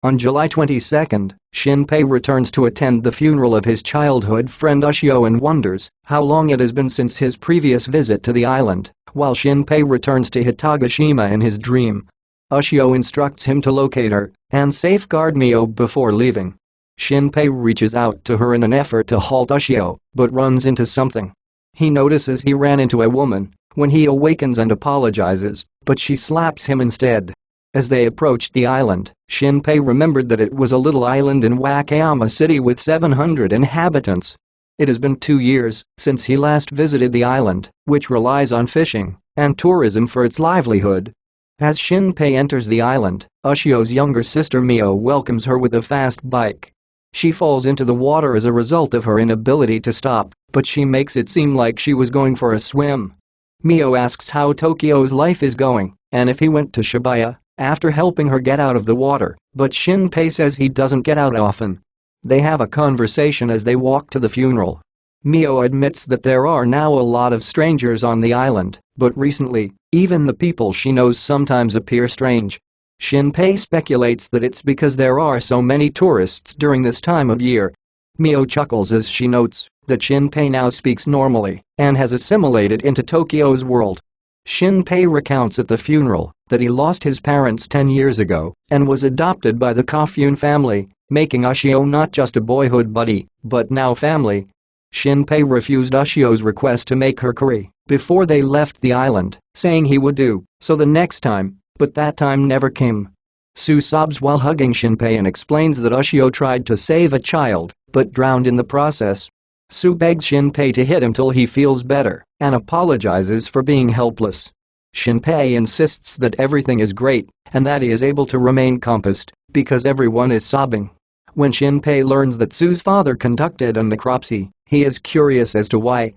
On July 22, Shinpei returns to attend the funeral of his childhood friend Ushio and wonders how long it has been since his previous visit to the island, while Shinpei returns to Hitagashima in his dream. Ushio instructs him to locate her and safeguard Mio before leaving. Shinpei reaches out to her in an effort to halt Ushio, but runs into something. He notices he ran into a woman when he awakens and apologizes, but she slaps him instead. As they approached the island, Shinpei remembered that it was a little island in Wakayama City with 700 inhabitants. It has been 2 years since he last visited the island, which relies on fishing and tourism for its livelihood. As Shinpei enters the island, Ushio's younger sister Mio welcomes her with a fast bike. She falls into the water as a result of her inability to stop, but she makes it seem like she was going for a swim. Mio asks how Tokyo's life is going and if he went to Shibuya after helping her get out of the water, but Shinpei says he doesn't get out often. They have a conversation as they walk to the funeral. Mio admits that there are now a lot of strangers on the island, but recently, even the people she knows sometimes appear strange. Shinpei speculates that it's because there are so many tourists during this time of year. Mio chuckles as she notes that Shinpei now speaks normally and has assimilated into Tokyo's world. Shinpei recounts at the funeral that he lost his parents 10 years ago and was adopted by the Kofune family, making Ushio not just a boyhood buddy, but now family. Shinpei refused Ushio's request to make her curry before they left the island, saying he would do so the next time, but that time never came. Sue sobs while hugging Shinpei and explains that Ushio tried to save a child but drowned in the process. Sue begs Shinpei to hit him till he feels better and apologizes for being helpless. Shinpei insists that everything is great and that he is able to remain composed because everyone is sobbing. When Shinpei learns that Sue's father conducted a necropsy, he is curious as to why.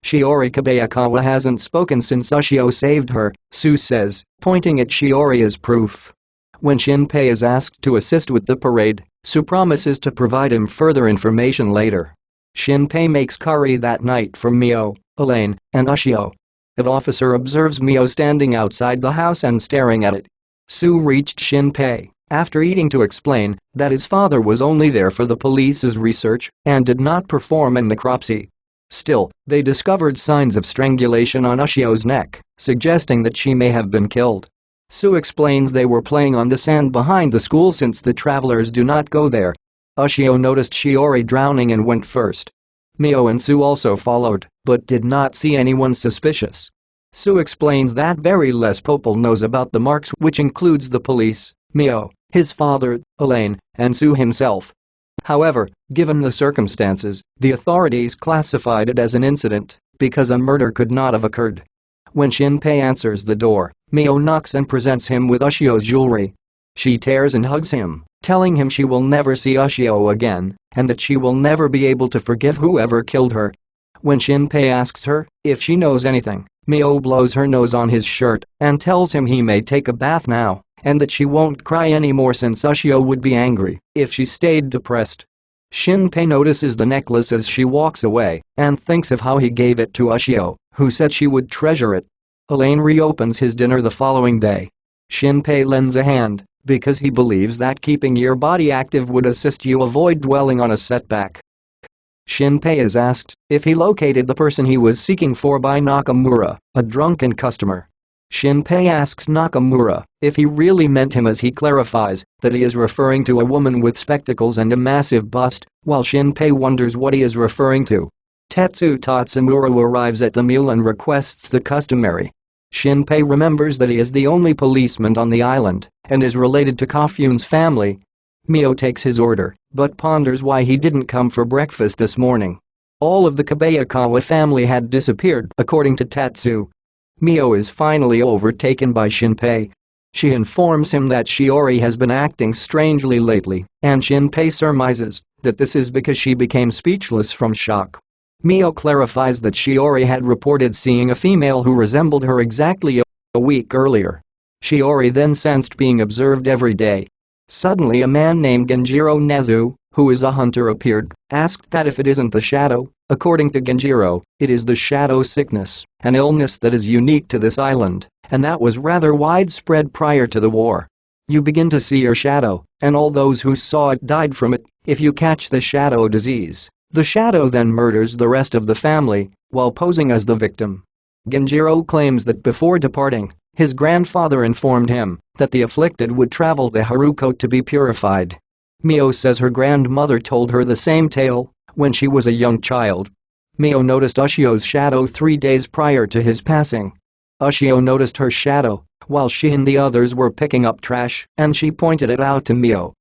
Shiori Kobayakawa hasn't spoken since Ushio saved her, Sue says, pointing at Shiori as proof. When Shinpei is asked to assist with the parade, Sue promises to provide him further information later. Shinpei makes curry that night for Mio, Elaine, and Ushio. An officer observes Mio standing outside the house and staring at it. Sue reached Shinpei after eating to explain that his father was only there for the police's research and did not perform a necropsy. Still, they discovered signs of strangulation on Ushio's neck, suggesting that she may have been killed. Sue explains they were playing on the sand behind the school since the travelers do not go there. Ushio noticed Shiori drowning and went first. Mio and Sue also followed, but did not see anyone suspicious. Sue explains that very less people knows about the marks, which includes the police, Mio, his father, Elaine, and Sue himself. However, given the circumstances, the authorities classified it as an incident because a murder could not have occurred. When Shinpei answers the door, Mio knocks and presents him with Ushio's jewelry. She tears and hugs him, telling him she will never see Ushio again and that she will never be able to forgive whoever killed her. When Shinpei asks her if she knows anything, Mio blows her nose on his shirt and tells him he may take a bath now and that she won't cry anymore since Ushio would be angry if she stayed depressed. Shinpei notices the necklace as she walks away and thinks of how he gave it to Ushio, who said she would treasure it. Elaine reopens his dinner the following day. Shinpei lends a hand because he believes that keeping your body active would assist you avoid dwelling on a setback. Shinpei is asked if he located the person he was seeking for by Nakamura, a drunken customer. Shinpei asks Nakamura if he really meant him as he clarifies that he is referring to a woman with spectacles and a massive bust, while Shinpei wonders what he is referring to. Tetsu Tatsumura arrives at the meal and requests the customary. Shinpei remembers that he is the only policeman on the island and is related to Kofune's family. Mio takes his order, but ponders why he didn't come for breakfast this morning. All of the Kobayakawa family had disappeared, according to Tatsu. Mio is finally overtaken by Shinpei. She informs him that Shiori has been acting strangely lately, and Shinpei surmises that this is because she became speechless from shock. Mio clarifies that Shiori had reported seeing a female who resembled her exactly a week earlier. Shiori then sensed being observed every day. Suddenly a man named Genjiro Nezu, who is a hunter, appeared, asked that if it isn't the shadow. According to Genjiro, it is the shadow sickness, an illness that is unique to this island, and that was rather widespread prior to the war. You begin to see your shadow, and all those who saw it died from it. If you catch the shadow disease, the shadow then murders the rest of the family while posing as the victim. Genjiro claims that before departing, his grandfather informed him that the afflicted would travel to Haruko to be purified. Mio says her grandmother told her the same tale when she was a young child. Mio noticed Ushio's shadow 3 days prior to his passing. Ushio noticed her shadow while she and the others were picking up trash, and she pointed it out to Mio.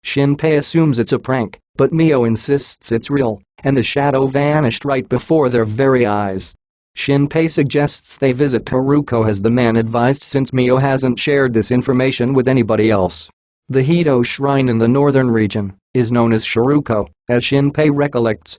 Shinpei assumes it's a prank, but Mio insists it's real, and the shadow vanished right before their very eyes. Shinpei suggests they visit Haruko as the man advised since Mio hasn't shared this information with anybody else. The Hito shrine in the northern region is known as Shiruko, as Shinpei recollects.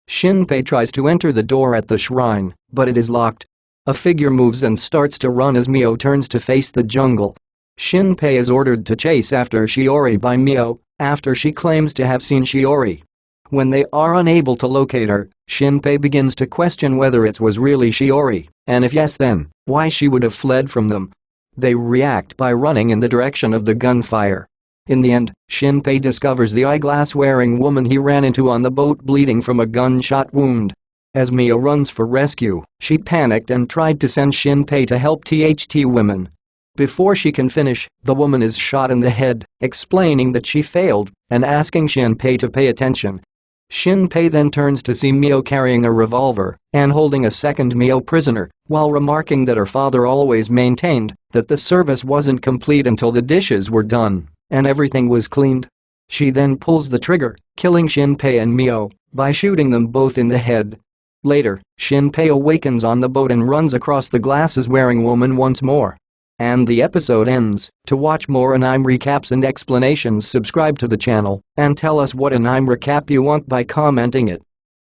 Shinpei tries to enter the door at the shrine, but it is locked. A figure moves and starts to run as Mio turns to face the jungle. Shinpei is ordered to chase after Shiori by Mio after she claims to have seen Shiori. When they are unable to locate her, Shinpei begins to question whether it was really Shiori, and if yes, then why she would have fled from them. They react by running in the direction of the gunfire. In the end, Shinpei discovers the eyeglass-wearing woman he ran into on the boat bleeding from a gunshot wound. As Mio runs for rescue, she panicked and tried to send Shinpei to help THT women. Before she can finish, the woman is shot in the head, explaining that she failed and asking Shinpei to pay attention. Shinpei then turns to see Mio carrying a revolver and holding a second Mio prisoner, while remarking that her father always maintained that the service wasn't complete until the dishes were done and everything was cleaned. She then pulls the trigger, killing Shinpei and Mio by shooting them both in the head. Later, Shinpei awakens on the boat and runs across the glasses-wearing woman once more. And the episode ends. To watch more anime recaps and explanations, subscribe to the channel and tell us what anime recap you want by commenting it.